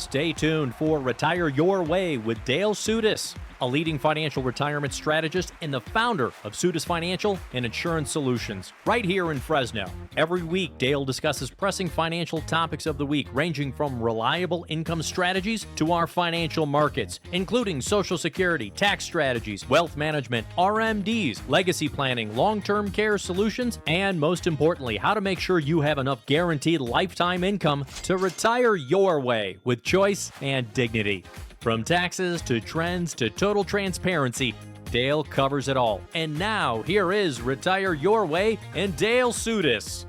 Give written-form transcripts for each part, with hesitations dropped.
Stay tuned for Retire Your Way with Dale Soutas, a leading financial retirement strategist and the founder of Soutas Financial and Insurance Solutions, right here in Fresno. Every week, Dale discusses pressing financial topics of the week, ranging from reliable income strategies to our financial markets, including Social Security, tax strategies, wealth management, RMDs, legacy planning, long-term care solutions, and most importantly, how to make sure you have enough guaranteed lifetime income to retire your way with choice and dignity. From taxes to trends to total transparency, Dale covers it all. And now, here is Retire Your Way and Dale Soutas.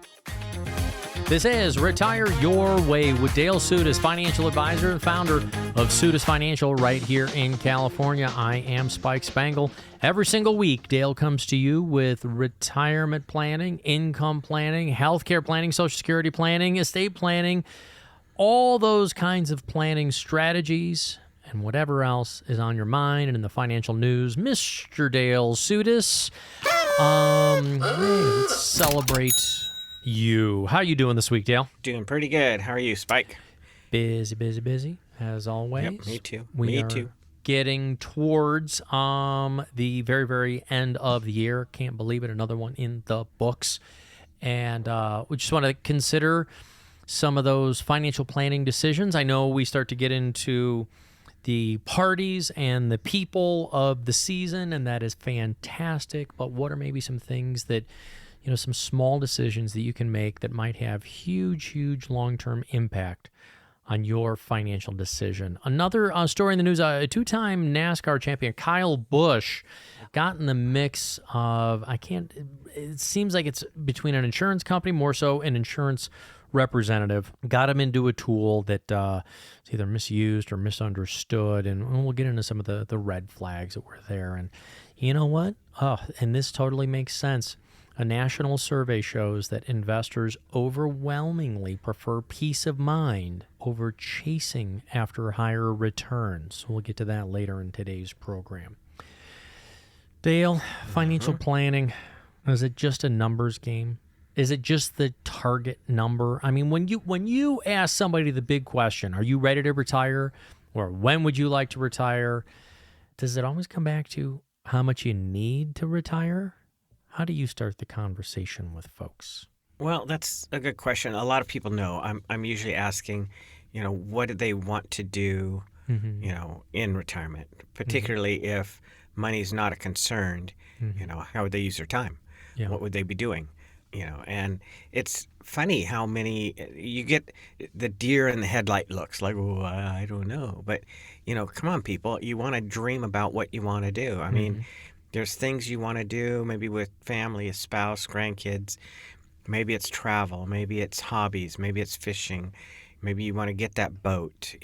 This is Retire Your Way with Dale Soutas, financial advisor and founder of Soutas Financial right here in California. I am Spike Spangle. Every single week, Dale comes to you with retirement planning, income planning, healthcare planning, Social Security planning, estate planning, all those kinds of planning strategies, and whatever else is on your mind and in the financial news. Mr. Dale Soutas, let's celebrate you. How you doing this week, Dale? Doing pretty good. How are you, Spike? Busy, as always. Yep, me too. Me too. Getting towards the very, very end of the year. Can't believe it. Another one in the books. And we just want to consider some of those financial planning decisions. I know we start to get into the parties and the people of the season, and that is fantastic. But what are maybe some things that, some small decisions that you can make that might have huge long-term impact on your financial decision? Another story in the news, a two-time NASCAR champion, Kyle Busch, got in the mix of, it seems like it's between an insurance company, more so an insurance representative, got him into a tool that is either misused or misunderstood, and we'll get into some of the red flags that were there. And you know what? And this totally makes sense. A national survey shows that investors overwhelmingly prefer peace of mind over chasing after higher returns. We'll get to that later in today's program. Dale, financial planning, is it just a numbers game? Is it just the target number? I mean, when you ask somebody the big question, are you ready to retire, or when would you like to retire, does it always come back to how much you need to retire? How do you start the conversation with folks? Well, that's a good question. A lot of people know. I'm usually asking, what do they want to do, in retirement, particularly if money's not a concern. How would they use their time? Yeah. What would they be doing? And it's funny how many you get the deer in the headlight looks like, oh, I don't know. But, come on, people, you want to dream about what you want to do. I mean, there's things you want to do, maybe with family, a spouse, grandkids. Maybe it's travel. Maybe it's hobbies. Maybe it's fishing. Maybe you want to get that boat,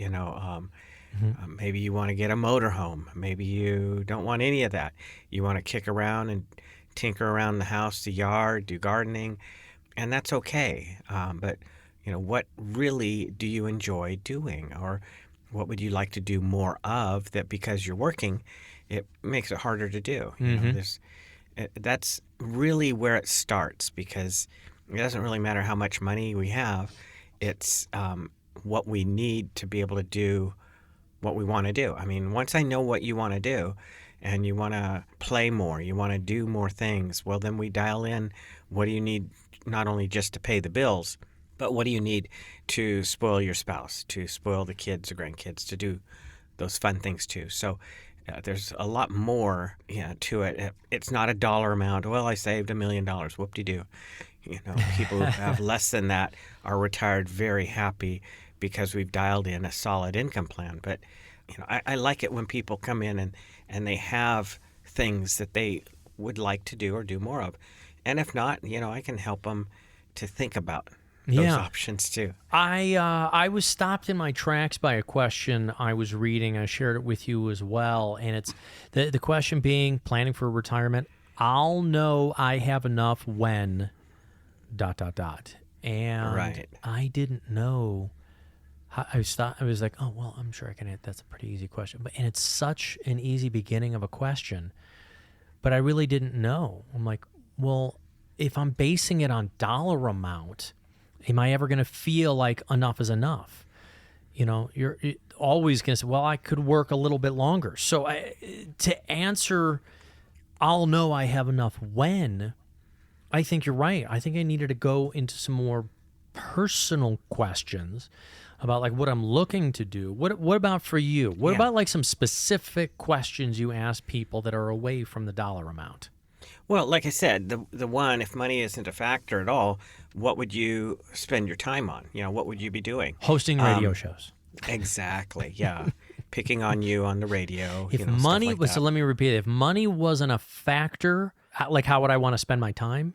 maybe you want to get a motorhome. Maybe you don't want any of that. You want to kick around and tinker around the house, the yard, do gardening, and that's okay. But what really do you enjoy doing, or what would you like to do more of that because you're working, it makes it harder to do? That's really where it starts, because it doesn't really matter how much money we have. It's what we need to be able to do what we want to do. I mean, once I know what you want to do, and you want to play more, you want to do more things, well, then we dial in what do you need, not only just to pay the bills, but what do you need to spoil your spouse, to spoil the kids or grandkids, to do those fun things too. So there's a lot more to it. It's not a dollar amount. Well, I saved $1 million. Whoop-de-doo. People who have less than that are retired very happy because we've dialed in a solid income plan. But I like it when people come in and they have things that they would like to do or do more of. And if not, I can help them to think about those options too. I was stopped in my tracks by a question I was reading. I shared it with you as well. And it's the question being, planning for retirement, I'll know I have enough when ... And right. I didn't know. I was like, oh, well, I'm sure I can. That's a pretty easy question. And it's such an easy beginning of a question, but I really didn't know. I'm like, well, if I'm basing it on dollar amount, am I ever going to feel like enough is enough? you're always going to say, well, I could work a little bit longer. So to answer, I'll know I have enough when, I think you're right. I think I needed to go into some more personal questions about like what I'm looking to do. What about for you? What Yeah. about like some specific questions you ask people that are away from the dollar amount? Well, like I said, the one, if money isn't a factor at all, what would you spend your time on? What would you be doing? Hosting radio Um, shows. exactly. Yeah. Picking on you on the radio, If stuff money like was, so that. let me repeat it. If money wasn't a factor, like how would I want to spend my time?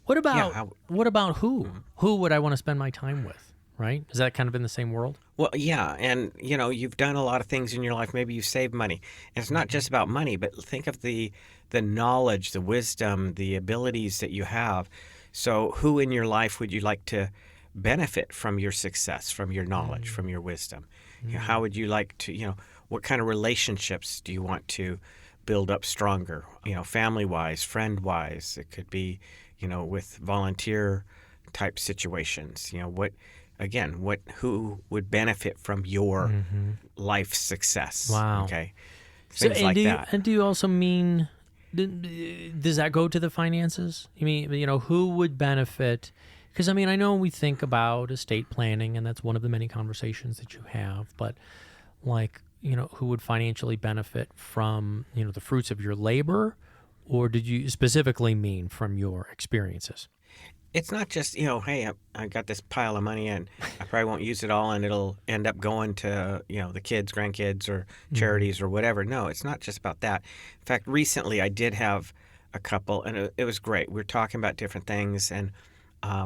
What Yeah. about How, what about who? mhm. Who would I want to spend my time with? Right? Is that kind of in the same world? Well, yeah. And, you've done a lot of things in your life. Maybe you've saved money. And it's not just about money, but think of the knowledge, the wisdom, the abilities that you have. So who in your life would you like to benefit from your success, from your knowledge, from your wisdom? How would you like to, what kind of relationships do you want to build up stronger, family wise, friend wise? It could be, with volunteer type situations. Who would benefit from your life success? Wow. Okay. So, Things like that. do you also mean, does that go to the finances? You mean, who would benefit? Because, I know we think about estate planning, and that's one of the many conversations that you have, but like, who would financially benefit from, the fruits of your labor? Or did you specifically mean from your experiences? It's not just, hey, I got this pile of money and I probably won't use it all and it'll end up going to, the kids, grandkids, or charities or whatever. No, it's not just about that. In fact, recently I did have a couple and it was great. We were talking about different things and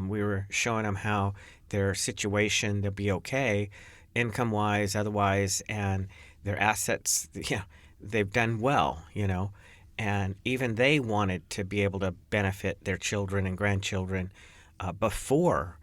we were showing them how their situation, they'll be okay, income wise, otherwise, and their assets, they've done well, and even they wanted to be able to benefit their children and grandchildren before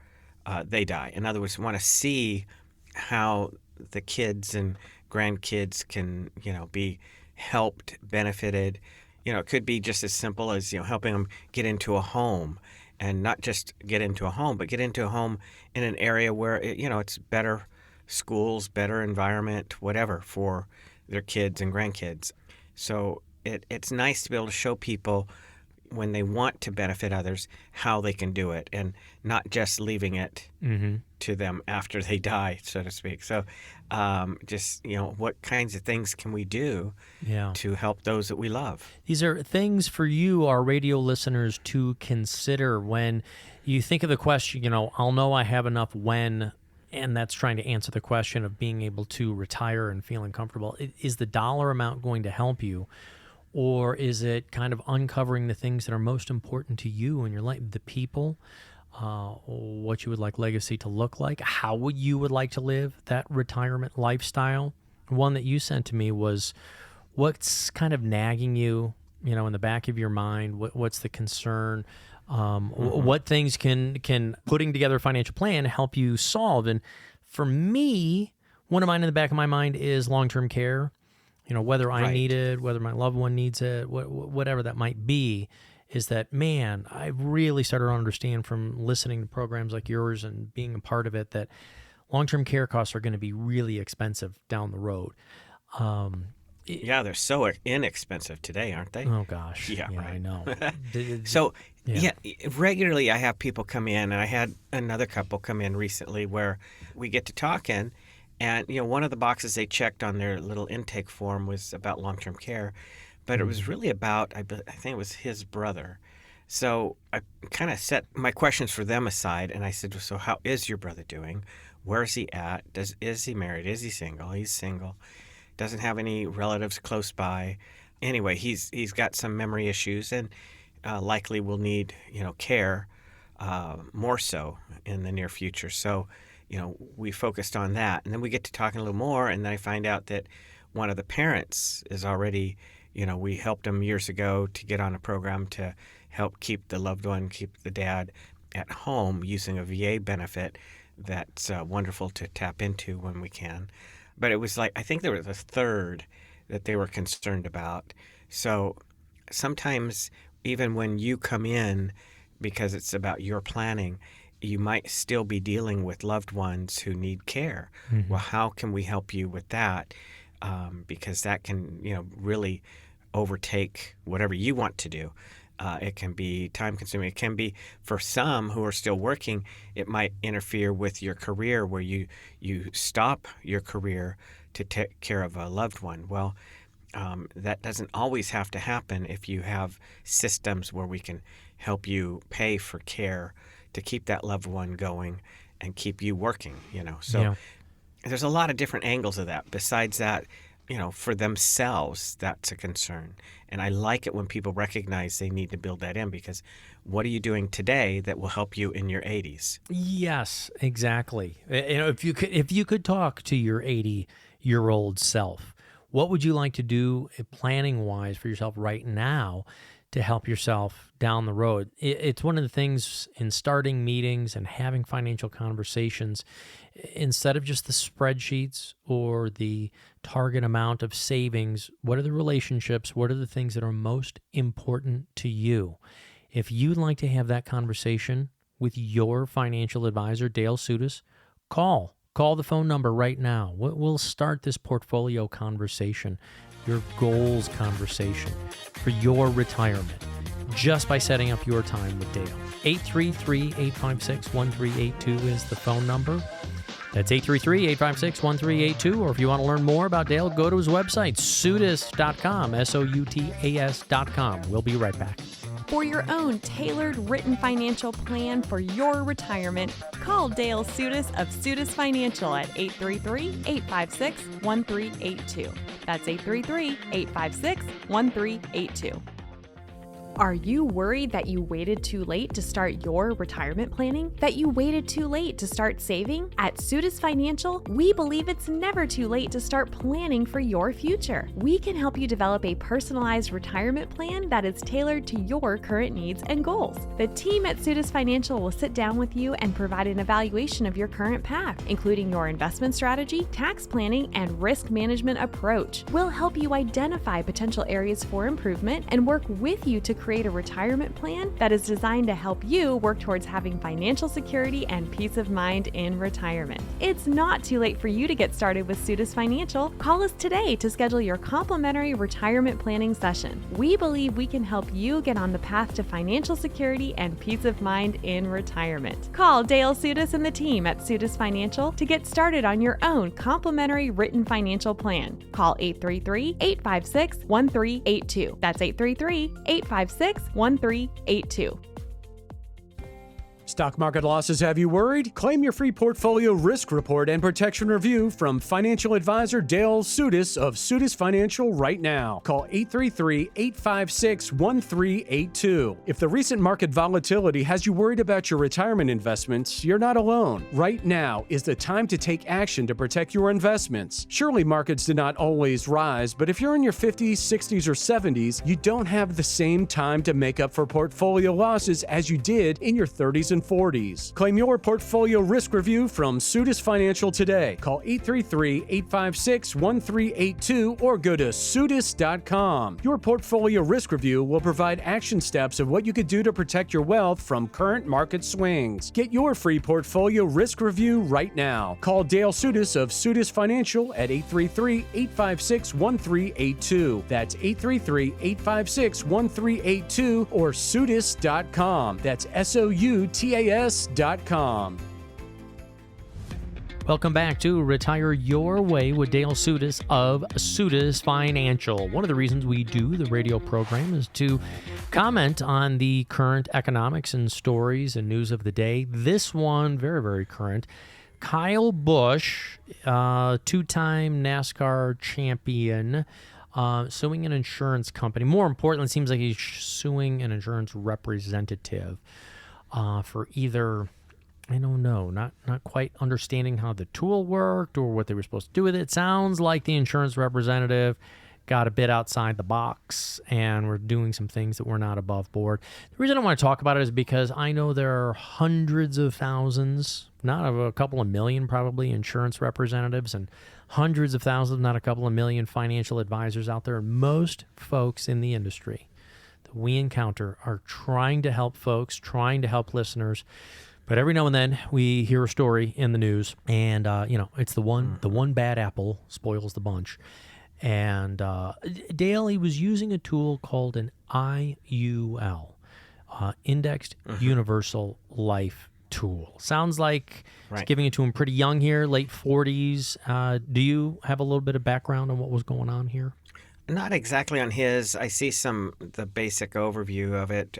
they die. In other words, want to see how the kids and grandkids can, be helped, benefited. It could be just as simple as, helping them get into a home, and not just get into a home, but get into a home in an area where, it's better schools, better environment, whatever, for their kids and grandkids. So it's nice to be able to show people when they want to benefit others how they can do it, and not just leaving it to them after they die, so to speak. So just, what kinds of things can we do to help those that we love? These are things for you, our radio listeners, to consider when you think of the question, I'll know I have enough when, and that's trying to answer the question of being able to retire and feeling comfortable. Is the dollar amount going to help you? Or is it kind of uncovering the things that are most important to you in your life, the people, what you would like legacy to look like, how you would like to live that retirement lifestyle? One that you sent to me was, what's kind of nagging you, in the back of your mind? What's the concern? What things can putting together a financial plan help you solve? And for me, one of mine in the back of my mind is long-term care. Whether I need it, whether my loved one needs it, whatever that might be, is that, man, I really started to understand from listening to programs like yours and being a part of it that long-term care costs are going to be really expensive down the road. Yeah, they're so inexpensive today, aren't they? Oh, gosh. Yeah, right. I know. So, regularly I have people come in, and I had another couple come in recently where we get to talking. And, one of the boxes they checked on their little intake form was about long-term care, but it was really about, I think it was his brother. So I kind of set my questions for them aside, and I said, so how is your brother doing? Where is he at? Is he married? Is he single? He's single. Doesn't have any relatives close by. Anyway, he's got some memory issues and likely will need, care more so in the near future. So, we focused on that. And then we get to talking a little more, and then I find out that one of the parents is already, we helped him years ago to get on a program to help keep the loved one, keep the dad at home using a VA benefit that's wonderful to tap into when we can. But it was like, I think there was a third that they were concerned about. So sometimes even when you come in, because it's about your planning, you might still be dealing with loved ones who need care. Mm-hmm. Well, how can we help you with that? Because that can, really overtake whatever you want to do. It can be time consuming. It can be, for some who are still working, it might interfere with your career where you stop your career to take care of a loved one. Well, that doesn't always have to happen if you have systems where we can help you pay for care to keep that loved one going and keep you working, So Yeah. there's a lot of different angles of that. Besides that, for themselves, that's a concern. And I like it when people recognize they need to build that in, because what are you doing today that will help you in your 80s? Yes, exactly. If you could talk to your 80-year-old self, what would you like to do planning wise for yourself right now to help yourself down the road? It's one of the things in starting meetings and having financial conversations, instead of just the spreadsheets or the target amount of savings, what are the relationships? What are the things that are most important to you? If you'd like to have that conversation with your financial advisor, Dale Soutas, call the phone number right now. We'll start this portfolio conversation, your goals conversation for your retirement, just by setting up your time with Dale. 833-856-1382 is the phone number. That's 833-856-1382. Or if you want to learn more about Dale, go to his website, soutas.com, Soutas.com. We'll be right back. For your own tailored written financial plan for your retirement, call Dale Soutas of Soutas Financial at 833-856-1382. That's 833-856-1382. Are you worried that you waited too late to start your retirement planning? That you waited too late to start saving? At Soutas Financial, we believe it's never too late to start planning for your future. We can help you develop a personalized retirement plan that is tailored to your current needs and goals. The team at Soutas Financial will sit down with you and provide an evaluation of your current path, including your investment strategy, tax planning, and risk management approach. We'll help you identify potential areas for improvement and work with you to create a retirement plan that is designed to help you work towards having financial security and peace of mind in retirement. It's not too late for you to get started with Soutas Financial. Call us today to schedule your complimentary retirement planning session. We believe we can help you get on the path to financial security and peace of mind in retirement. Call Dale Soutas and the team at Soutas Financial to get started on your own complimentary written financial plan. Call 833-856-1382. That's 833-856-1382. Stock market losses have you worried? Claim your free portfolio risk report and protection review from financial advisor Dale Soutas of Soutas Financial right now. Call 833-856-1382. If the recent market volatility has you worried about your retirement investments, you're not alone. Right now is the time to take action to protect your investments. Surely markets do not always rise, but if you're in your 50s, 60s, or 70s, you don't have the same time to make up for portfolio losses as you did in your 30s and 40s. Claim your portfolio risk review from Soutas Financial today. Call 833-856-1382 or go to Soutas.com. Your portfolio risk review will provide action steps of what you could do to protect your wealth from current market swings. Get your free portfolio risk review right now. Call Dale Soutas of Soutas Financial at 833-856-1382. That's 833-856-1382 or Soutas.com. That's Soutas.com. Welcome back to Retire Your Way with Dale Soutas of Soutas Financial. One of the reasons we do the radio program is to comment on the current economics and stories and news of the day. This one, very, very current. Kyle Busch, two-time NASCAR champion, suing an insurance company. More importantly, it seems like he's suing an insurance representative for either, I don't know, not quite understanding how the tool worked or what they were supposed to do with it. It sounds like the insurance representative got a bit outside the box and we're doing some things that were not above board. The reason I want to talk about it is because I know there are hundreds of thousands, not of a couple of million probably, insurance representatives and hundreds of thousands, not a couple of million financial advisors out there. Most folks in the industry that we encounter are trying to help folks, trying to help listeners But every now and then we hear a story in the news, and it's the one bad apple spoils the bunch. And Dale, he was using a tool called an IUL, Indexed Universal Life Tool. Sounds like it's giving it to him pretty young here, late 40s. Do you have a little bit of background on what was going on here? Not exactly on his. I see the basic overview of it.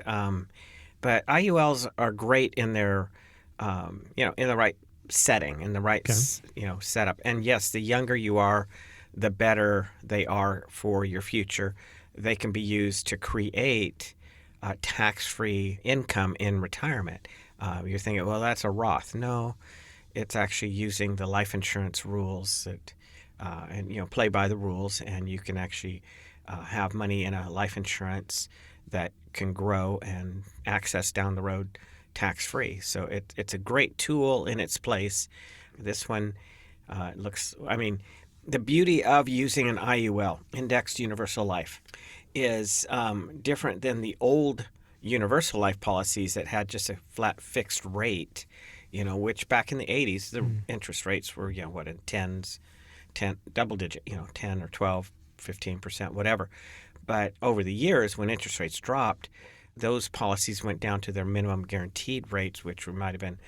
But IULs are great in their, in the right setting, in the right, setup. And yes, the younger you are, the better they are for your future. They can be used to create tax-free income in retirement. You're thinking, well, that's a Roth. No, it's actually using the life insurance rules that, play by the rules, and you can actually have money in a life insurance that can grow and access down the road tax-free. So it's a great tool in its place. This one the beauty of using an IUL, Indexed Universal Life, is different than the old universal life policies that had just a flat fixed rate, which back in the 80s, the interest rates were, in tens, 10 double digit, 10 or 12, 15%, whatever. But over the years, when interest rates dropped, those policies went down to their minimum guaranteed rates, which might have been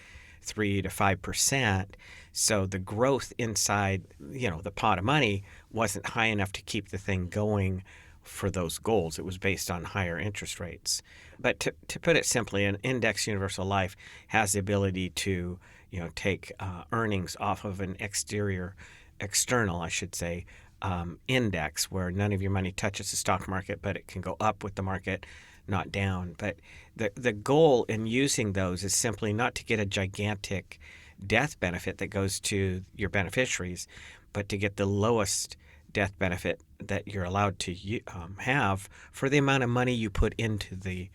3 to 5%. So the growth inside, the pot of money wasn't high enough to keep the thing going for those goals. It was based on higher interest rates. But to put it simply, an Indexed Universal Life has the ability to, take earnings off of an external, index, where none of your money touches the stock market, but it can go up with the market, not down. But the goal in using those is simply not to get a gigantic death benefit that goes to your beneficiaries, but to get the lowest death benefit that you're allowed to have for the amount of money you put into the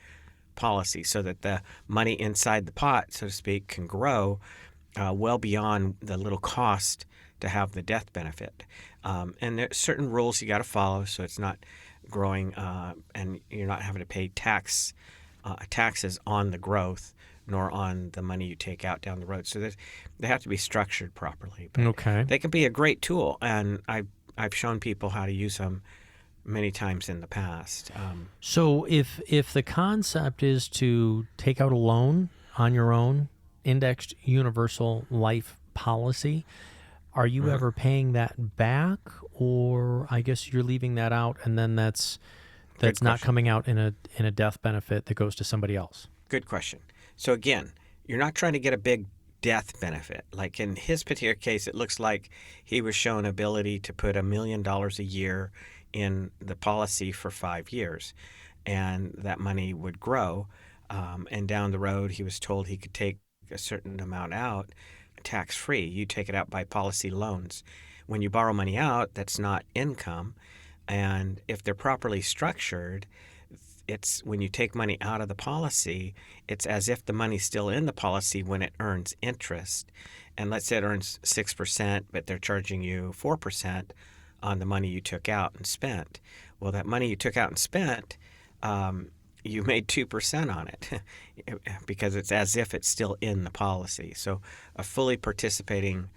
policy, so that the money inside the pot, so to speak, can grow well beyond the little cost to have the death benefit. And there's certain rules you got to follow, so it's not growing and you're not having to pay taxes on the growth nor on the money you take out down the road. So they have to be structured properly. But okay. They can be a great tool, and I've shown people how to use them many times in the past. So if the concept is to take out a loan on your own Indexed Universal Life policy, are you ever paying that back, or I guess you're leaving that out, and then that's not coming out in a death benefit that goes to somebody else? Good question. So again, you're not trying to get a big death benefit. Like in his particular case, it looks like he was shown ability to put $1 million a year in the policy for 5 years, and that money would grow. And down the road, he was told he could take a certain amount out tax-free. You take it out by policy loans. When you borrow money out, that's not income. And if they're properly structured, it's when you take money out of the policy, it's as if the money's still in the policy when it earns interest. And let's say it earns 6%, but they're charging you 4% on the money you took out and spent. Well, that money you took out and spent, you made 2% on it because it's as if it's still in the policy. So a fully participating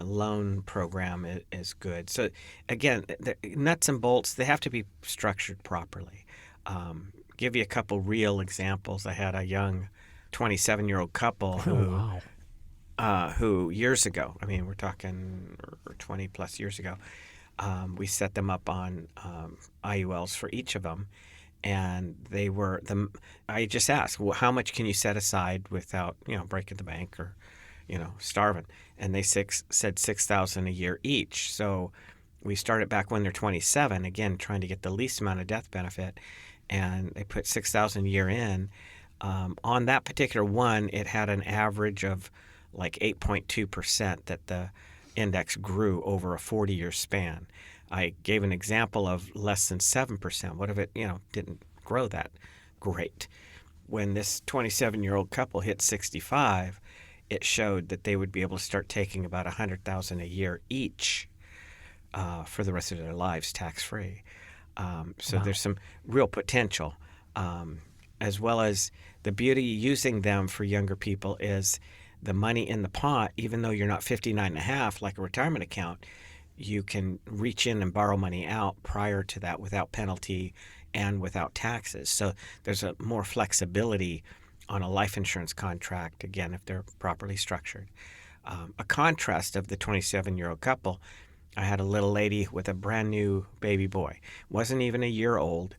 loan program is good. So again, the nuts and bolts, they have to be structured properly. Give you a couple real examples. I had a young 27-year-old couple who years ago, we're talking 20 plus years ago, we set them up on IULs for each of them. And I just asked, well, how much can you set aside without, breaking the bank or, starving? And they said $6,000 a year each. So we started back when they're 27, again, trying to get the least amount of death benefit. And they put $6,000 a year in. On that particular one, it had an average of like 8.2% that the index grew over a 40-year span. I gave an example of less than 7%. What if it, didn't grow that great? When this 27-year-old couple hit 65, it showed that they would be able to start taking about $100,000 a year each for the rest of their lives tax-free. So There's some real potential. as well as the beauty using them for younger people is the money in the pot, even though you're not 59 and a half like a retirement account, you can reach in and borrow money out prior to that without penalty and without taxes. So there's a more flexibility on a life insurance contract, again, if they're properly structured. A contrast of the 27-year-old couple, I had a little lady with a brand new baby boy, wasn't even a year old,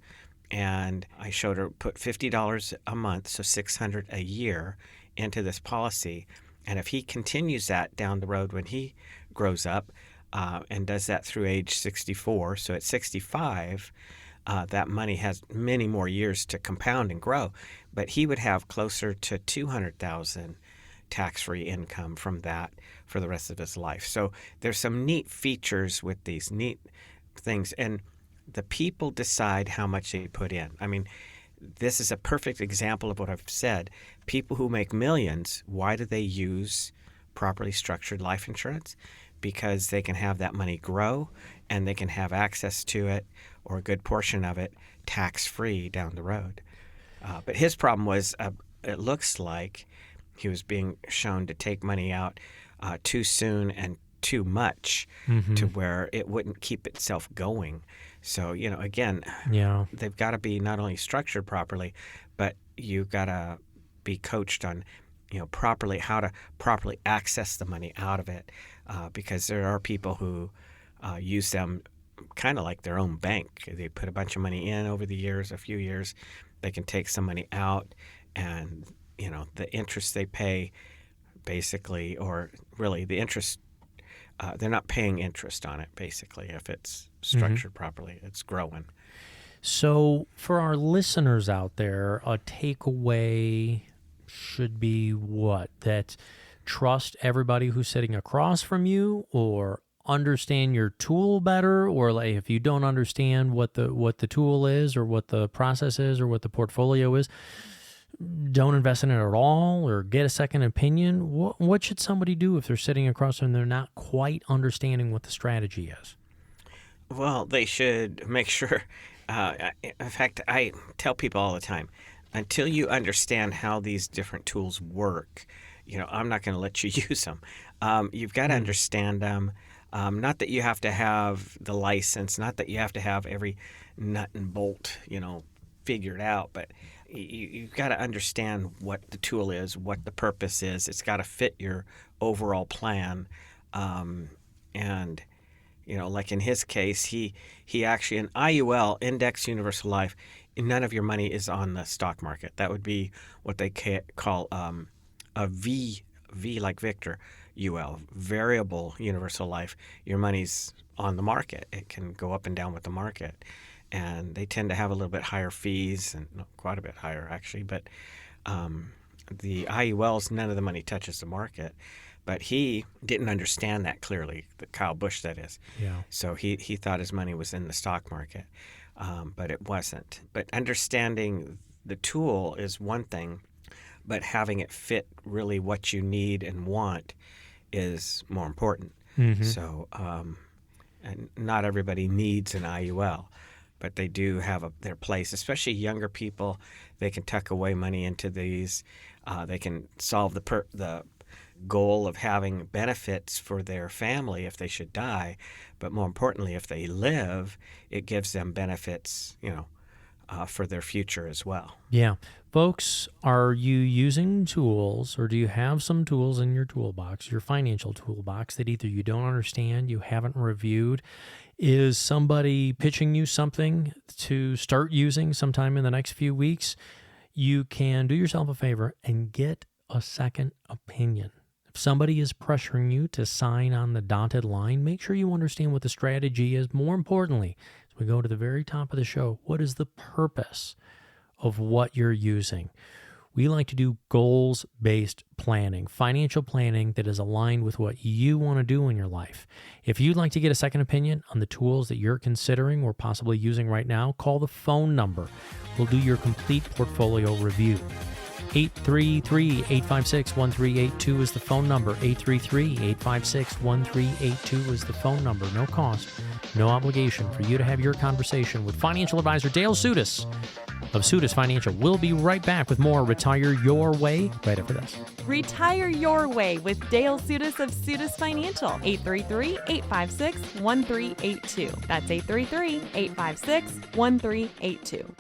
and I showed her put $50 a month, so $600 a year, into this policy. And if he continues that down the road when he grows up and does that through age 64, so at 65, that money has many more years to compound and grow. But he would have closer to $200,000 tax-free income from that for the rest of his life. So there's some neat features with these neat things. And the people decide how much they put in. I mean, this is a perfect example of what I've said. People who make millions, why do they use properly structured life insurance? Because they can have that money grow and they can have access to it, or a good portion of it, tax-free down the road. But his problem was, it looks like he was being shown to take money out too soon and too much to where it wouldn't keep itself going. So, again, they've got to be not only structured properly, but you've got to be coached on, properly how to properly access the money out of it, because there are people who use them kind of like their own bank. They put a bunch of money in over the years, a few years. They can take some money out, and, the interest they pay basically, or really the interest, they're not paying interest on it, basically, if it's structured properly. It's growing. So for our listeners out there, a takeaway should be what? That trust everybody who's sitting across from you, or understand your tool better, or like if you don't understand what the tool is, or what the process is, or what the portfolio is, don't invest in it at all, or get a second opinion. What should somebody do if they're sitting across and they're not quite understanding what the strategy is? Well, they should make sure. In fact, I tell people all the time, until you understand how these different tools work, I'm not going to let you use them. You've got to understand them. Not that you have to have the license, not that you have to have every nut and bolt, figured out, but you've got to understand what the tool is, what the purpose is. It's got to fit your overall plan. And, like in his case, he actually, an IUL, Index Universal Life, none of your money is on the stock market. That would be what they call a V like Victor, UL, Variable Universal Life. Your money's on the market. It can go up and down with the market. And they tend to have a little bit higher fees, and quite a bit higher, actually. But the IULs, none of the money touches the market. But he didn't understand that clearly, Kyle Busch, that is. Yeah. So he thought his money was in the stock market, but it wasn't. But understanding the tool is one thing, but having it fit really what you need and want is more important. So and not everybody needs an IUL, but they do have their place, especially younger people. They can tuck away money into these. They can solve the goal of having benefits for their family if they should die, but more importantly, if they live, it gives them benefits, for their future as well. Yeah. Folks, are you using tools, or do you have some tools in your toolbox, your financial toolbox, that either you don't understand, you haven't reviewed? Is somebody pitching you something to start using sometime in the next few weeks? You can do yourself a favor and get a second opinion. If somebody is pressuring you to sign on the dotted line, make sure you understand what the strategy is. More importantly, as we go to the very top of the show, what is the purpose of what you're using? We like to do goals-based planning, financial planning that is aligned with what you want to do in your life. If you'd like to get a second opinion on the tools that you're considering or possibly using right now, call the phone number. We'll do your complete portfolio review. 833-856-1382 is the phone number. 833-856-1382 is the phone number. No cost, no obligation for you to have your conversation with financial advisor Dale Soutas of Soutas Financial. We'll be right back with more Retire Your Way right after this. Retire Your Way with Dale Soutas of Soutas Financial. 833-856-1382. That's 833-856-1382.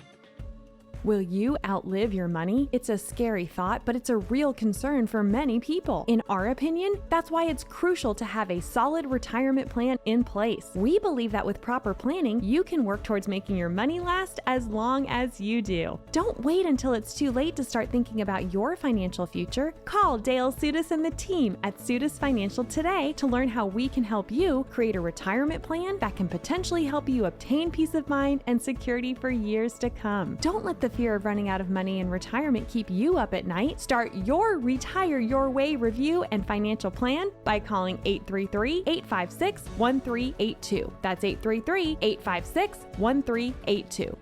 Will you outlive your money? It's a scary thought, but it's a real concern for many people. In our opinion, that's why it's crucial to have a solid retirement plan in place. We believe that with proper planning, you can work towards making your money last as long as you do. Don't wait until it's too late to start thinking about your financial future. Call Dale Soutas and the team at Soutas Financial today to learn how we can help you create a retirement plan that can potentially help you obtain peace of mind and security for years to come. Don't let the fear of running out of money in retirement keep you up at night. Start your Retire Your Way review and financial plan by calling 833-856-1382. That's 833-856-1382.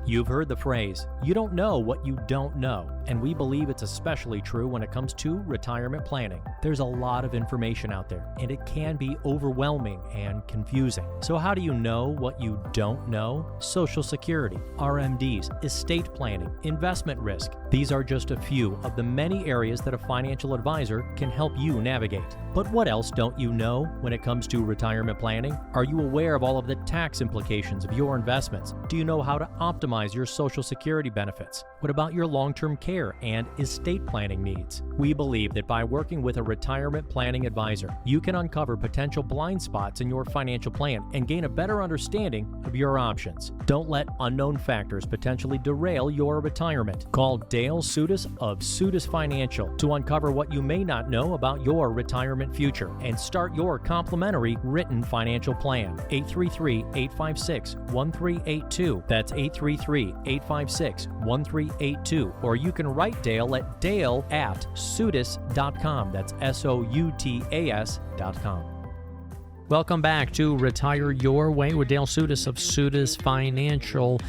You've heard the phrase, you don't know what you don't know, and we believe it's especially true when it comes to retirement planning. There's a lot of information out there, and it can be overwhelming and confusing. So how do you know what you don't know? Social Security, RMDs, estate planning, investment risk. These are just a few of the many areas that a financial advisor can help you navigate. But what else don't you know when it comes to retirement planning? Are you aware of all of the tax implications of your investments? Do you know how to optimize your Social Security benefits? What about your long-term care and estate planning needs? We believe that by working with a retirement planning advisor, you can uncover potential blind spots in your financial plan and gain a better understanding of your options. Don't let unknown factors potentially derail your retirement. Call Dale Soutas of Soutas Financial to uncover what you may not know about your retirement future and start your complimentary written financial plan. 833-856-1382. That's 833-856-1382. Or you can write Dale at dale@soutas.com. That's SOUTAS.com. Welcome back to Retire Your Way with Dale Soutas of Soutas Financial.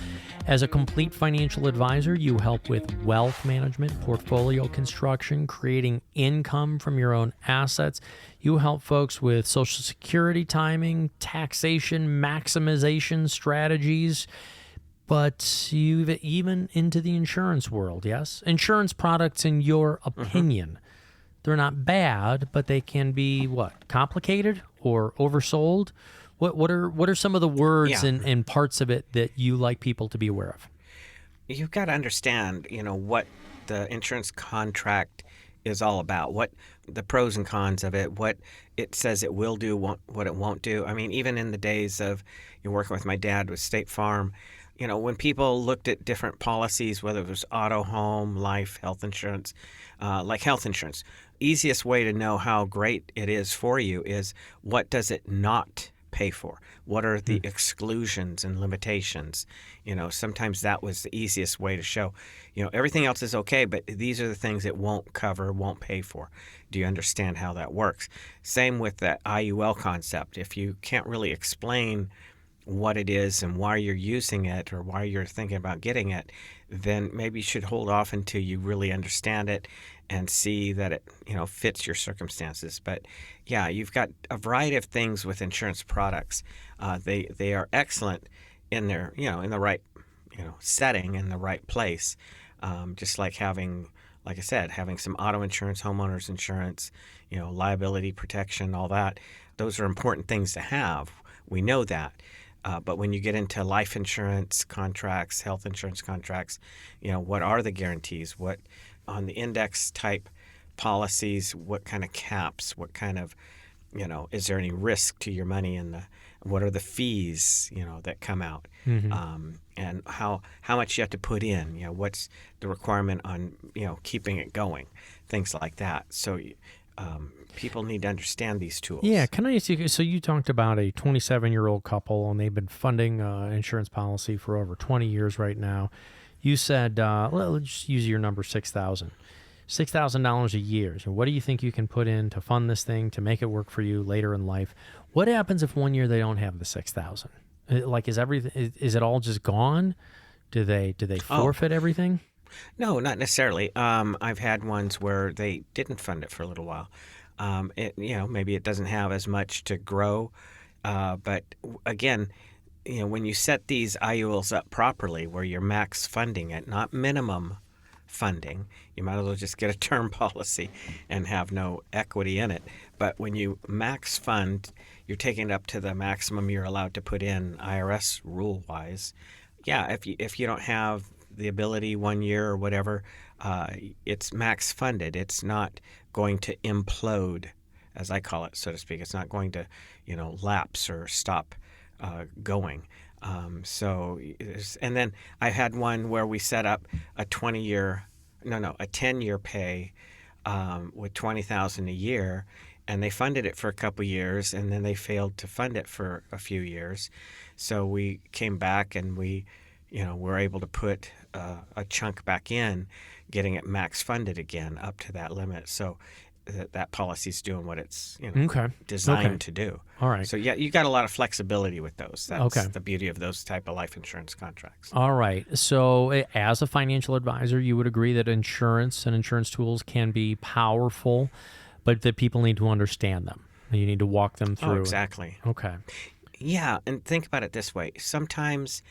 As a complete financial advisor, you help with wealth management, portfolio construction, creating income from your own assets. You help folks with Social Security timing, taxation, maximization strategies, but you've even into the insurance world, yes? Insurance products, in your opinion, they're not bad, but they can be, what, complicated or oversold? What are some of the words and parts of it that you like people to be aware of? You've got to understand, what the insurance contract is all about, what the pros and cons of it, what it says it will do, what it won't do. I mean, even in the days of working with my dad with State Farm, when people looked at different policies, whether it was auto, home, life, health insurance, like health insurance, easiest way to know how great it is for you is what does it not pay for? What are the exclusions and limitations? Sometimes that was the easiest way to show, everything else is okay, but these are the things it won't cover, won't pay for. Do you understand how that works? Same with the IUL concept. If you can't really explain what it is and why you're using it or why you're thinking about getting it, then maybe you should hold off until you really understand it and see that it, fits your circumstances. But yeah, you've got a variety of things with insurance products. They are excellent in their, in the right, setting, in the right place. Just like having, like I said, having some auto insurance, homeowners insurance, liability protection, all that. Those are important things to have. We know that. But when you get into life insurance contracts, health insurance contracts, what are the guarantees? What on the index type policies, what kind of caps, what kind of, is there any risk to your money, and what are the fees, that come out, and how much you have to put in, what's the requirement on, keeping it going, things like that. So people need to understand these tools. Yeah, can I ask you, so you talked about a 27-year-old couple, and they've been funding insurance policy for over 20 years right now. You said, let's just use your number, $6,000. $6,000 a year. So what do you think you can put in to fund this thing, to make it work for you later in life? What happens if one year they don't have the $6,000? Like, is it all just gone? Do they forfeit everything? No, not necessarily. I've had ones where they didn't fund it for a little while. Maybe it doesn't have as much to grow, but again, when you set these IULs up properly, where you're max funding it, not minimum funding, you might as well just get a term policy and have no equity in it. But when you max fund, you're taking it up to the maximum you're allowed to put in IRS rule-wise. Yeah, if you don't have the ability 1 year or whatever, it's max funded. It's not going to implode, as I call it, so to speak. It's not going to, lapse or stop going. And then I had one where we set up a 10-year pay with $20,000 a year, and they funded it for a couple years, and then they failed to fund it for a few years. So we came back and we, were able to put a chunk back in, getting it max funded again up to that limit. So that policy's doing what it's designed to do. All right. So yeah, you got a lot of flexibility with those. That's the beauty of those type of life insurance contracts. All right. So as a financial advisor, you would agree that insurance and insurance tools can be powerful, but that people need to understand them. You need to walk them through. Oh, exactly. Okay. Yeah, and think about it this way. Sometimes,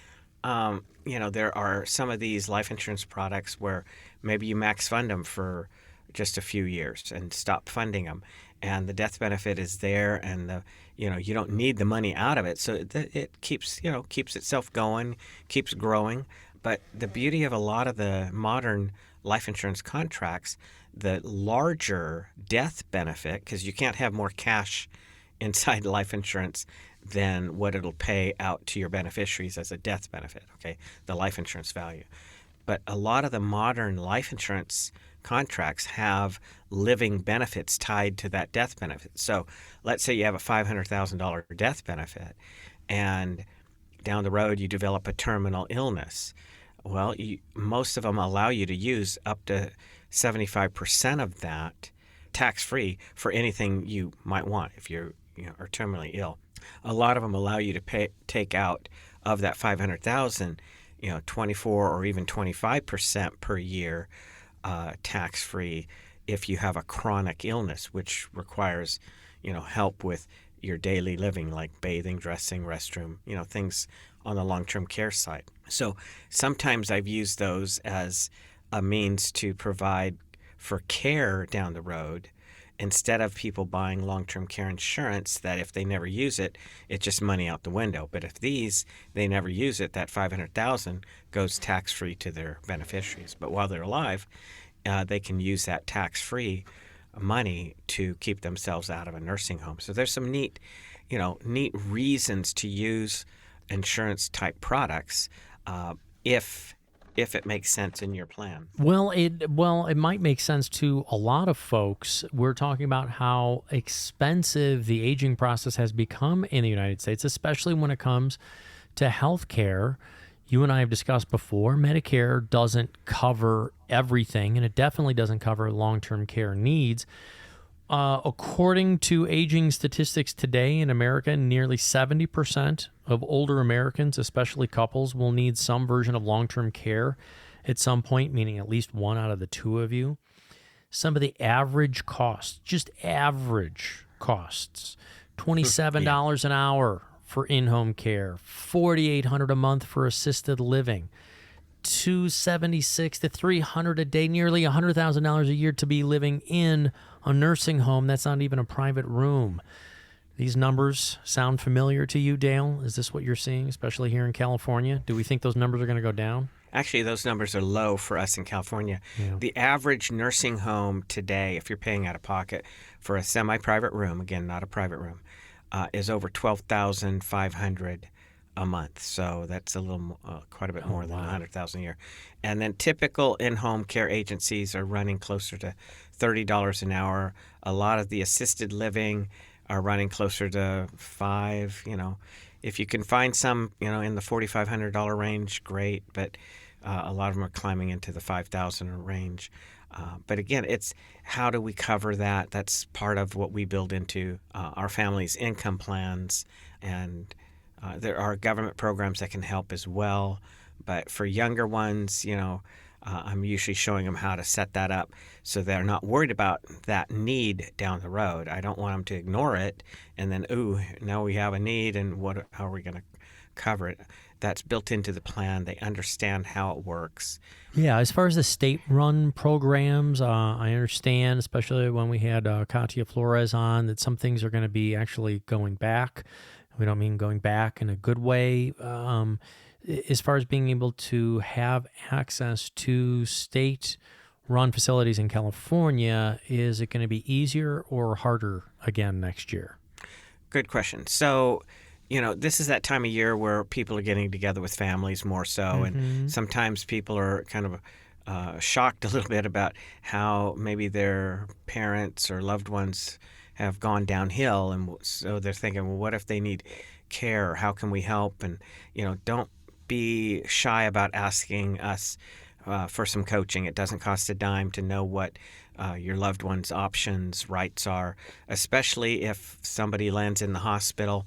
there are some of these life insurance products where maybe you max fund them for just a few years and stop funding them, and the death benefit is there, and you don't need the money out of it, so it keeps itself going, keeps growing. But the beauty of a lot of the modern life insurance contracts, the larger death benefit, because you can't have more cash inside life insurance than what it'll pay out to your beneficiaries as a death benefit, okay, the life insurance value. But a lot of the modern life insurance contracts have living benefits tied to that death benefit. So let's say you have a $500,000 death benefit, and down the road you develop a terminal illness. Well, most of them allow you to use up to 75% of that tax-free for anything you might want if you're are terminally ill. A lot of them allow you to take out of that $500,000, 24 or even 25% per year tax-free if you have a chronic illness, which requires, help with your daily living, like bathing, dressing, restroom, things on the long-term care side. So sometimes I've used those as a means to provide for care down the road, instead of people buying long-term care insurance that if they never use it, it's just money out the window. But if they never use it, that $500,000 goes tax-free to their beneficiaries. But while they're alive, they can use that tax-free money to keep themselves out of a nursing home. So there's some neat reasons to use insurance-type products if it makes sense in your plan. Well, it might make sense to a lot of folks. We're talking about how expensive the aging process has become in the United States, especially when it comes to health care. You and I have discussed before, Medicare doesn't cover everything, and it definitely doesn't cover long-term care needs. According to aging statistics today in America, nearly 70% of older Americans, especially couples, will need some version of long-term care at some point, meaning at least one out of the two of you. Some of the average costs, just average costs, $27 an hour for in-home care, $4,800 a month for assisted living, $276 to $300 a day, nearly $100,000 a year to be living in a nursing home. That's not even a private room. These numbers sound familiar to you, Dale? Is this what you're seeing, especially here in California? Do we think those numbers are going to go down? Actually, those numbers are low for us in California. Yeah. The average nursing home today, if you're paying out of pocket for a semi-private room, again, not a private room, is over $12,500 a month. So that's a little, quite a bit more than $100,000 a year. And then typical in-home care agencies are running closer to $30 an hour. A lot of the assisted living are running closer to $5,000. If you can find some, in the $4,500 range, great. But a lot of them are climbing into the $5,000 range. But again, it's how do we cover that? That's part of what we build into our family's income plans. And there are government programs that can help as well. But for younger ones, I'm usually showing them how to set that up so they're not worried about that need down the road. I don't want them to ignore it and then, now we have a need, and how are we going to cover it. That's built into the plan. They understand how it works. Yeah, as far as the state-run programs, I understand, especially when we had Katia Flores on, that some things are going to be actually going back. We don't mean going back in a good way. As far as being able to have access to state-run facilities in California, is it going to be easier or harder again next year? Good question. So, this is that time of year where people are getting together with families more so, and sometimes people are kind of shocked a little bit about how maybe their parents or loved ones have gone downhill, and so they're thinking, well, what if they need care? How can we help? And don't be shy about asking us for some coaching. It doesn't cost a dime to know what your loved one's options, rights are, especially if somebody lands in the hospital.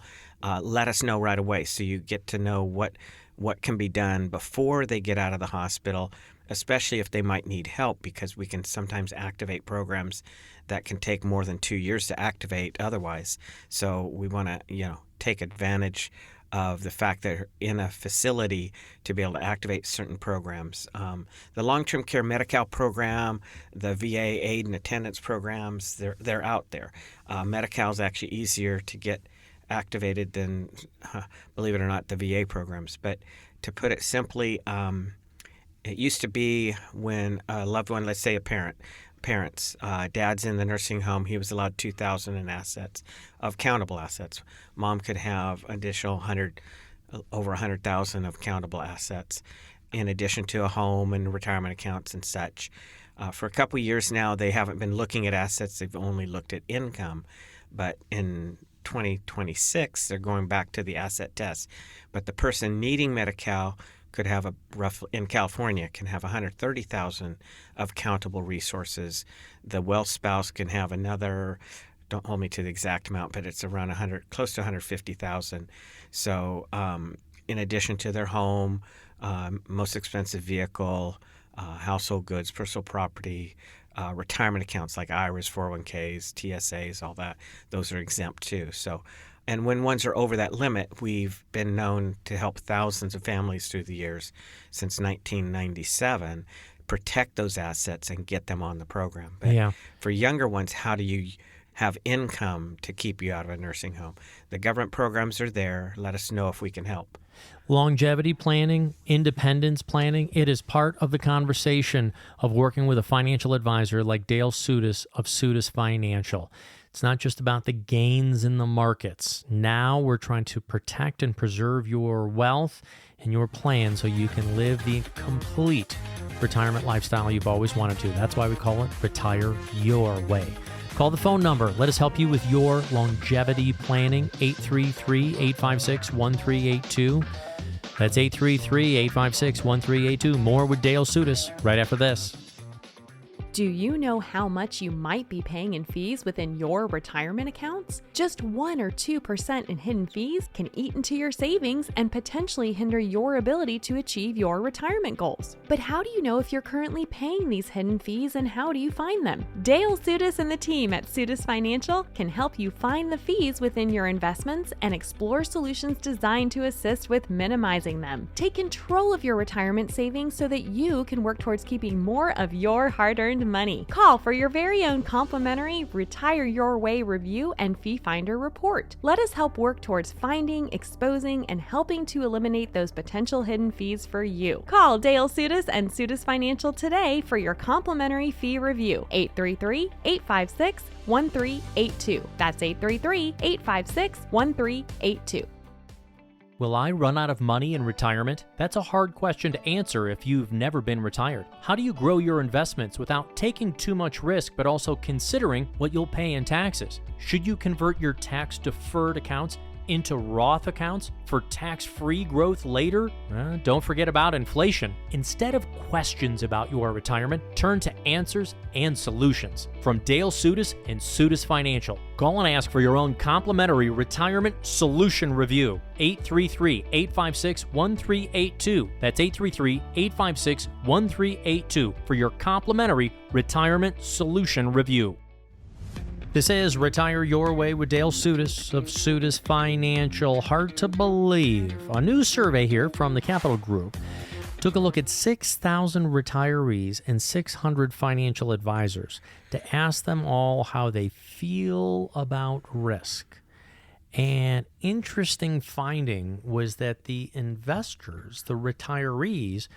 Let us know right away so you get to know what can be done before they get out of the hospital, especially if they might need help, because we can sometimes activate programs that can take more than 2 years to activate otherwise. So we want to, take advantage of the fact that they're in a facility to be able to activate certain programs. The long-term care Medi-Cal program, the VA aid and attendance programs, they're out there. Medi-Cal is actually easier to get activated than, believe it or not, the VA programs. But to put it simply, it used to be when a loved one, let's say a parents, dad's in the nursing home, he was allowed $2,000 in assets, of countable assets. Mom could have additional over $100,000 of countable assets, in addition to a home and retirement accounts and such. For a couple of years now, they haven't been looking at assets; they've only looked at income. But in 2026, they're going back to the asset test. But the person needing Medi-Cal could have in California, can have $130,000 of countable resources. The wealth spouse can have another, don't hold me to the exact amount, but it's around close to $150,000. So in addition to their home, most expensive vehicle, household goods, personal property, retirement accounts like IRAs, 401ks, TSAs, all that, those are exempt too. So, and when ones are over that limit, we've been known to help thousands of families through the years since 1997 protect those assets and get them on the program. But for younger ones, how do you have income to keep you out of a nursing home? The government programs are there. Let us know if we can help. Longevity planning, independence planning, it is part of the conversation of working with a financial advisor like Dale Soutas of Soutas Financial. It's not just about the gains in the markets. Now we're trying to protect and preserve your wealth and your plan so you can live the complete retirement lifestyle you've always wanted to. That's why we call it Retire Your Way. Call the phone number. Let us help you with your longevity planning, 833-856-1382. That's 833-856-1382. More with Dale Soutas right after this. Do you know how much you might be paying in fees within your retirement accounts? Just 1 or 2% in hidden fees can eat into your savings and potentially hinder your ability to achieve your retirement goals. But how do you know if you're currently paying these hidden fees, and how do you find them? Dale Soutas and the team at Soutas Financial can help you find the fees within your investments and explore solutions designed to assist with minimizing them. Take control of your retirement savings so that you can work towards keeping more of your hard-earned money. Call for your very own complimentary Retire Your Way review and fee finder report. Let us help work towards finding, exposing, and helping to eliminate those potential hidden fees for you. Call Dale Soutas and Soutas Financial today for your complimentary fee review. 833-856-1382. That's 833-856-1382. Will I run out of money in retirement? That's a hard question to answer if you've never been retired. How do you grow your investments without taking too much risk, but also considering what you'll pay in taxes? Should you convert your tax-deferred accounts into Roth accounts for tax-free growth later? Don't forget about inflation. Instead of questions about your retirement, turn to answers and solutions from Dale Soutas and Soutas Financial. Call and ask for your own complimentary retirement solution review. 833-856-1382. That's 833-856-1382 for your complimentary retirement solution review. This is Retire Your Way with Dale Soutas of Soutas Financial. Hard to believe. A new survey here from the Capital Group took a look at 6,000 retirees and 600 financial advisors to ask them all how they feel about risk. And interesting finding was that the investors, the retirees,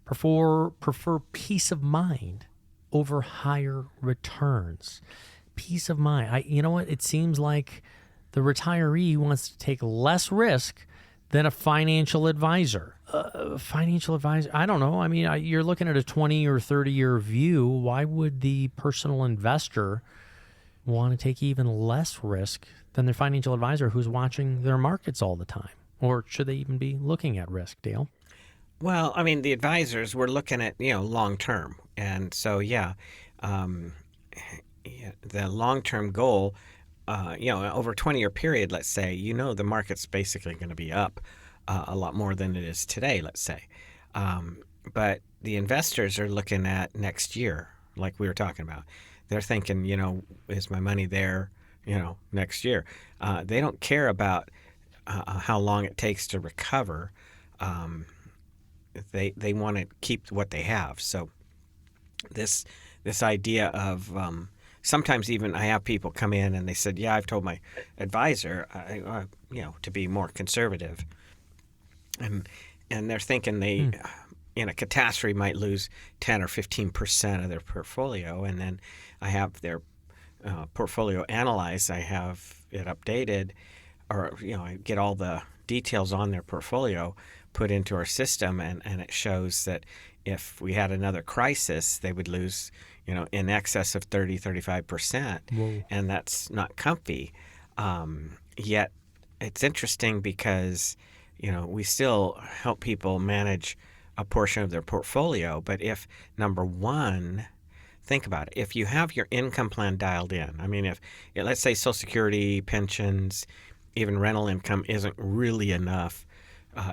prefer peace of mind over higher returns. Peace of mind. You know what? It seems like the retiree wants to take less risk than a financial advisor. I don't know. I mean, you're looking at a 20 or 30-year view. Why would the personal investor want to take even less risk than their financial advisor who's watching their markets all the time? Or should they even be looking at risk, Dale? Well, I mean, the advisors were looking at, long term. And so, the long-term goal, over a 20-year period, let's say, the market's basically going to be up a lot more than it is today, let's say. But the investors are looking at next year, like we were talking about. They're thinking, is my money there, next year? They don't care about how long it takes to recover. They want to keep what they have. So this idea of sometimes even I have people come in and they said, I've told my advisor, to be more conservative. And they're thinking they, in a catastrophe, might lose 10 or 15% of their portfolio. And then I have their portfolio analyzed. I have it updated, or, I get all the details on their portfolio put into our system. And it shows that if we had another crisis, they would lose in excess of 30, 35%. Whoa. And that's not comfy. Yet it's interesting because, we still help people manage a portion of their portfolio. But if, number one, think about it. If you have your income plan dialed in, I mean, if let's say Social Security, pensions, even rental income isn't really enough,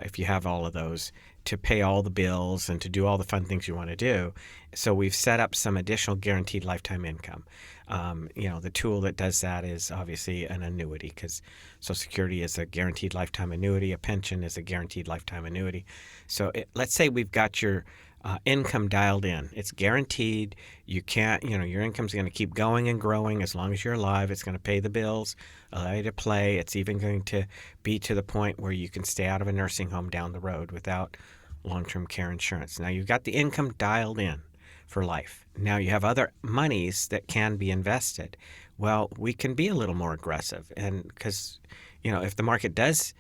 if you have all of those, to pay all the bills and to do all the fun things you want to do. So we've set up some additional guaranteed lifetime income. The tool that does that is obviously an annuity, because Social Security is a guaranteed lifetime annuity. A pension is a guaranteed lifetime annuity. So let's say we've got your income dialed in. It's guaranteed. You can't, your income's going to keep going and growing as long as you're alive. It's going to pay the bills, allow you to play. It's even going to be to the point where you can stay out of a nursing home down the road without long-term care insurance. Now you've got the income dialed in for life. Now you have other monies that can be invested. Well, we can be a little more aggressive, and because, if the market does,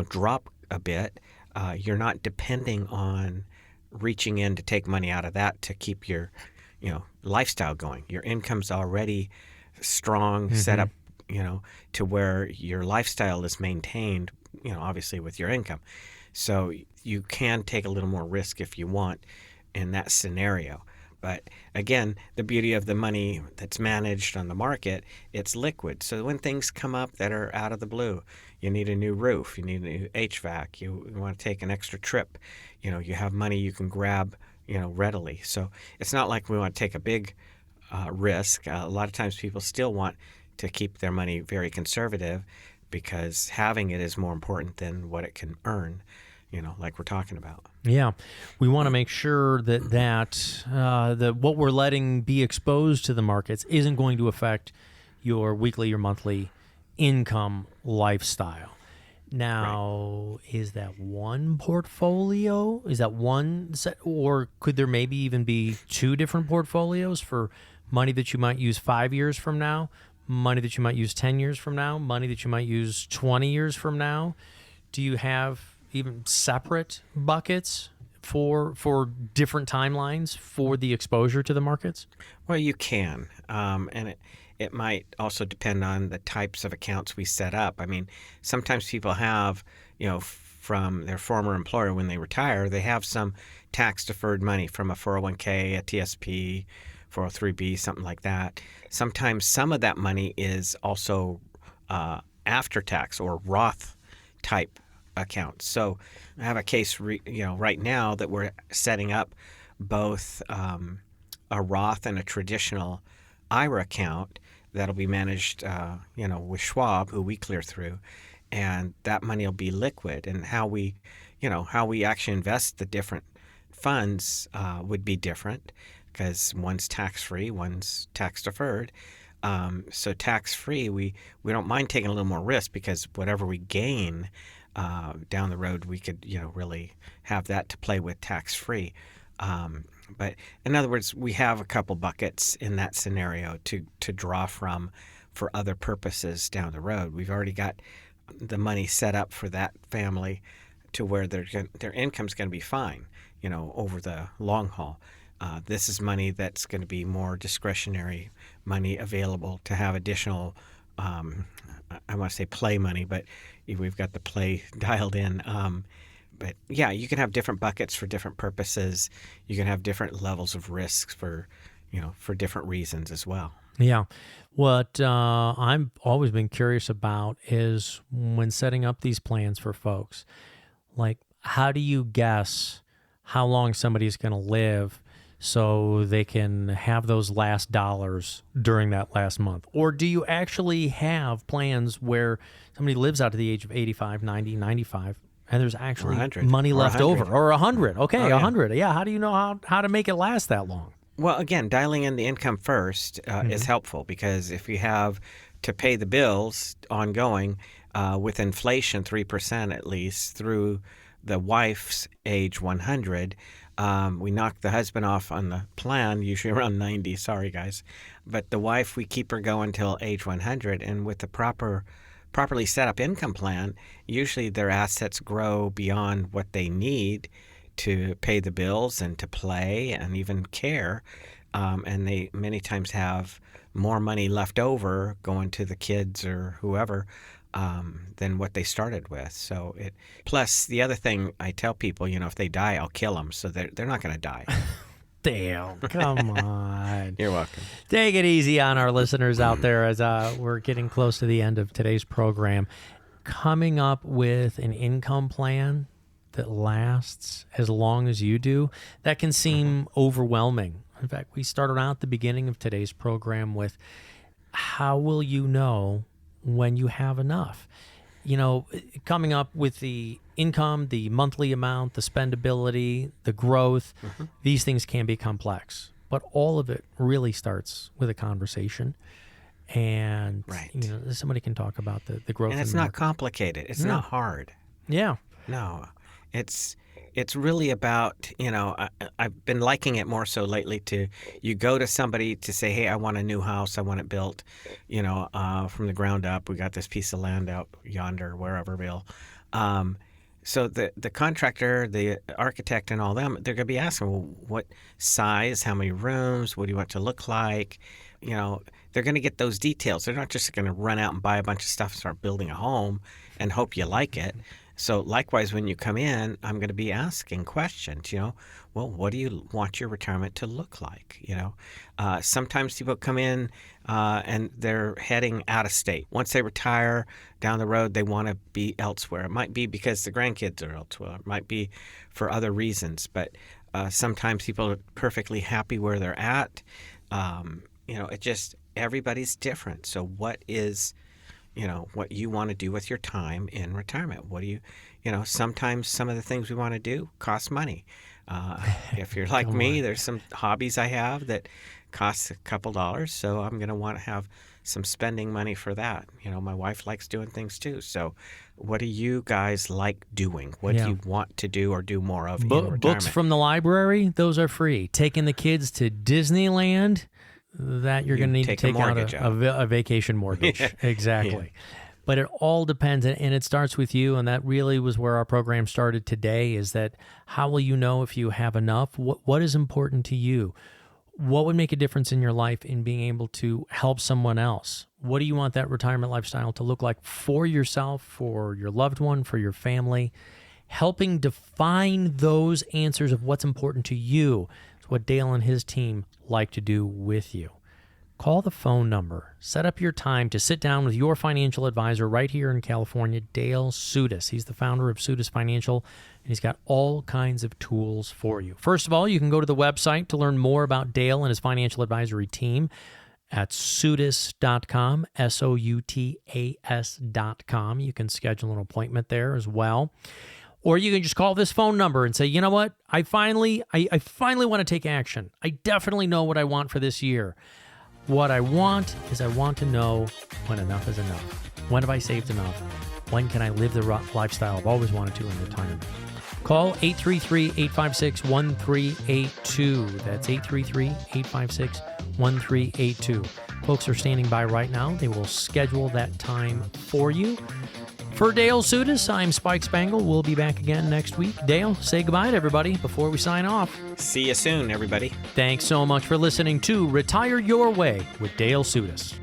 drop a bit, you're not depending on reaching in to take money out of that to keep your, lifestyle going. Your income's already strong, set up, to where your lifestyle is maintained, obviously with your income. So you can take a little more risk if you want in that scenario. But again, the beauty of the money that's managed on the market, it's liquid. So when things come up that are out of the blue, you need a new roof, you need a new HVAC, you want to take an extra trip, you have money you can grab, readily. So it's not like we want to take a big risk. A lot of times people still want to keep their money very conservative because having it is more important than what it can earn, like we're talking about. Yeah, we want to make sure that what we're letting be exposed to the markets isn't going to affect your weekly or monthly income lifestyle. Now, right. Is that one portfolio? Is that one set, or could there maybe even be two different portfolios for money that you might use 5 years from now, money that you might use 10 years from now, money that you might use 20 years from now? Do you have even separate buckets for different timelines for the exposure to the markets? Well, you can, and it might also depend on the types of accounts we set up. I mean, sometimes people have, from their former employer when they retire, they have some tax-deferred money from a 401k, a TSP, 403b, something like that. Sometimes some of that money is also after-tax or Roth type accounts. So I have a case, right now that we're setting up both a Roth and a traditional IRA account that'll be managed, with Schwab, who we clear through, and that money will be liquid. And how we actually invest the different funds would be different, because one's tax-free, one's tax-deferred. So tax-free, we don't mind taking a little more risk, because whatever we gain down the road, we could really have that to play with tax-free. But in other words, we have a couple buckets in that scenario to draw from for other purposes down the road. We've already got the money set up for that family to where their income's going to be fine, over the long haul. This is money that's going to be more discretionary money available to have additional, I want to say play money, but we've got the play dialed in. But yeah, you can have different buckets for different purposes. You can have different levels of risks for different reasons as well. Yeah. What I've always been curious about is when setting up these plans for folks, like, how do you guess how long somebody's going to live so they can have those last dollars during that last month? Or do you actually have plans where somebody lives out to the age of 85, 90, 95, and there's actually money left over? Or 100. Okay, 100. Yeah, how do you know how to make it last that long? Well, again, dialing in the income first is helpful, because if you have to pay the bills ongoing with inflation 3% at least through the wife's age 100, we knock the husband off on the plan, usually around 90. Sorry, guys. But the wife, we keep her going till age 100. And with the properly set up income plan, usually their assets grow beyond what they need to pay the bills and to play and even care. And they many times have more money left over going to the kids or whoever than what they started with. So plus the other thing I tell people, if they die, I'll kill them. So they're not going to die. Dale, come on. You're welcome. Take it easy on our listeners out there as we're getting close to the end of today's program. Coming up with an income plan that lasts as long as you do, that can seem overwhelming. In fact, we started out at the beginning of today's program with, how will you know when you have enough? Coming up with the income, the monthly amount, the spendability, the growth, these things can be complex, but all of it really starts with a conversation. And, somebody can talk about the growth. And it's not complicated. It's not hard. Yeah. No, it's really about, I've been liking it more so lately you go to somebody to say, hey, I want a new house. I want it built, from the ground up. We got this piece of land out yonder, wherever, Bill. So the contractor, the architect and all them, they're going to be asking, well, what size, how many rooms, what do you want it to look like? They're going to get those details. They're not just going to run out and buy a bunch of stuff and start building a home and hope you like it. So likewise, when you come in, I'm going to be asking questions, well, what do you want your retirement to look like? Sometimes people come in and they're heading out of state. Once they retire down the road, they want to be elsewhere. It might be because the grandkids are elsewhere. It might be for other reasons. But sometimes people are perfectly happy where they're at. Everybody's different. So what is what you want to do with your time in retirement? What do you, sometimes some of the things we want to do cost money. If you're like me, there's some hobbies I have that cost a couple dollars. So I'm going to want to have some spending money for that. My wife likes doing things too. So what do you guys like doing? What do you want to do or do more of in retirement? Books from the library, those are free. Taking the kids to Disneyland, that you're going to need to take out a vacation mortgage. Exactly. But it all depends, and it starts with you, and that really was where our program started today, is that how will you know if you have enough? What is important to you? What would make a difference in your life in being able to help someone else? What do you want that retirement lifestyle to look like for yourself, for your loved one, for your family? Helping define those answers of what's important to you is what Dale and his team like to do with you. Call the phone number. Set up your time to sit down with your financial advisor right here in California, Dale Soutas. He's the founder of Soutas Financial, and he's got all kinds of tools for you. First of all, you can go to the website to learn more about Dale and his financial advisory team. at Soutas.com, Soutas.com. You can schedule an appointment there as well. Or you can just call this phone number and say, you know what, I finally want to take action. I definitely know what I want for this year. What I want is I want to know when enough is enough. When have I saved enough? When can I live the lifestyle I've always wanted to in retirement? Call 833-856-1382. That's 833-856-1382. Folks are standing by right now. They will schedule that time for you. For Dale Soutas, I'm Spike Spangle. We'll be back again next week. Dale, say goodbye to everybody before we sign off. See you soon, everybody. Thanks so much for listening to Retire Your Way with Dale Soutas.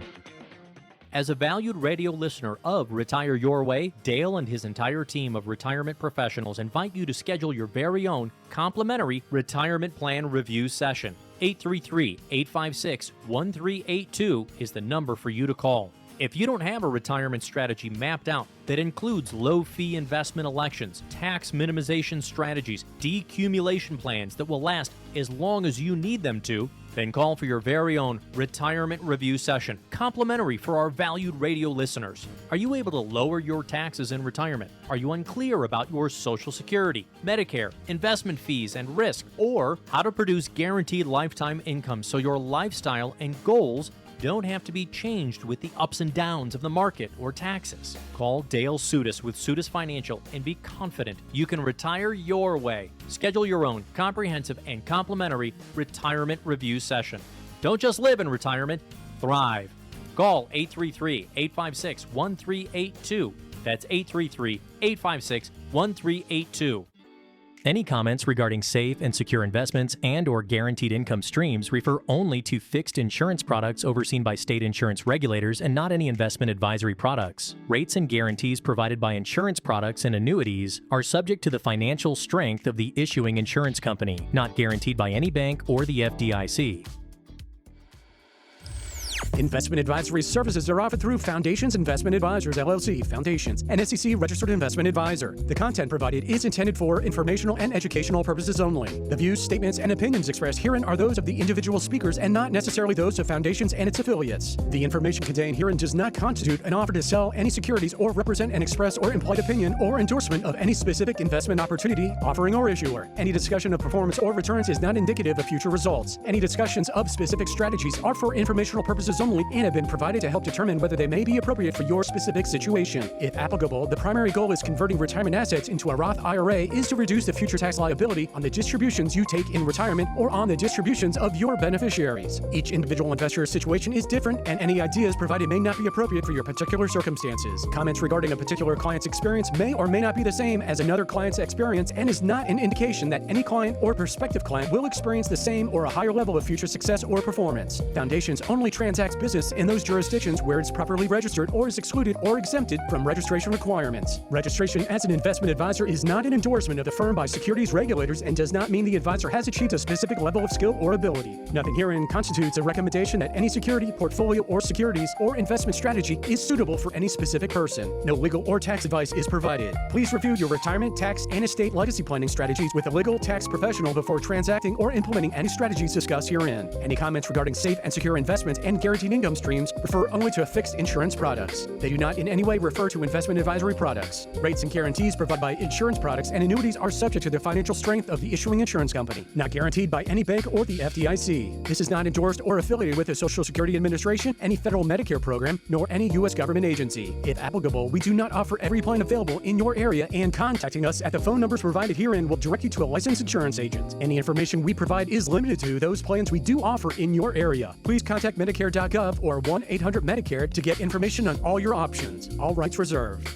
As a valued radio listener of Retire Your Way, Dale and his entire team of retirement professionals invite you to schedule your very own complimentary retirement plan review session. 833-856-1382 is the number for you to call. If you don't have a retirement strategy mapped out that includes low-fee investment elections, tax minimization strategies, decumulation plans that will last as long as you need them to, then call for your very own retirement review session, complimentary for our valued radio listeners. Are you able to lower your taxes in retirement? Are you unclear about your Social Security, Medicare, investment fees and risk, or how to produce guaranteed lifetime income so your lifestyle and goals don't have to be changed with the ups and downs of the market or taxes? Call Dale Soutas with Soutas Financial and be confident you can retire your way. Schedule your own comprehensive and complimentary retirement review session. Don't just live in retirement, thrive. Call 833-856-1382. That's 833-856-1382. Any comments regarding safe and secure investments and/or guaranteed income streams refer only to fixed insurance products overseen by state insurance regulators and not any investment advisory products. Rates and guarantees provided by insurance products and annuities are subject to the financial strength of the issuing insurance company, not guaranteed by any bank or the FDIC. Investment advisory services are offered through Foundations Investment Advisors, LLC, Foundations, an SEC-registered investment advisor. The content provided is intended for informational and educational purposes only. The views, statements, and opinions expressed herein are those of the individual speakers and not necessarily those of Foundations and its affiliates. The information contained herein does not constitute an offer to sell any securities or represent an express or implied opinion or endorsement of any specific investment opportunity, offering, or issuer. Any discussion of performance or returns is not indicative of future results. Any discussions of specific strategies are for informational purposes only and have been provided to help determine whether they may be appropriate for your specific situation. If applicable, the primary goal is converting retirement assets into a Roth IRA is to reduce the future tax liability on the distributions you take in retirement or on the distributions of your beneficiaries. Each individual investor's situation is different, and any ideas provided may not be appropriate for your particular circumstances. Comments regarding a particular client's experience may or may not be the same as another client's experience and is not an indication that any client or prospective client will experience the same or a higher level of future success or performance. Foundations only transacts business in those jurisdictions where it's properly registered or is excluded or exempted from registration requirements. Registration as an investment advisor is not an endorsement of the firm by securities regulators and does not mean the advisor has achieved a specific level of skill or ability. Nothing herein constitutes a recommendation that any security, portfolio, or securities or investment strategy is suitable for any specific person. No legal or tax advice is provided. Please review your retirement, tax, and estate legacy planning strategies with a legal tax professional before transacting or implementing any strategies discussed herein. Any comments regarding safe and secure investments and guaranteed income streams refer only to fixed insurance products. They do not in any way refer to investment advisory products. Rates and guarantees provided by insurance products and annuities are subject to the financial strength of the issuing insurance company, not guaranteed by any bank or the FDIC. This is not endorsed or affiliated with the Social Security Administration, any federal Medicare program, nor any U.S. government agency. If applicable, we do not offer every plan available in your area, and contacting us at the phone numbers provided herein will direct you to a licensed insurance agent. Any information we provide is limited to those plans we do offer in your area. Please contact Medicare.gov or 1-800-MEDICARE to get information on all your options. All rights reserved.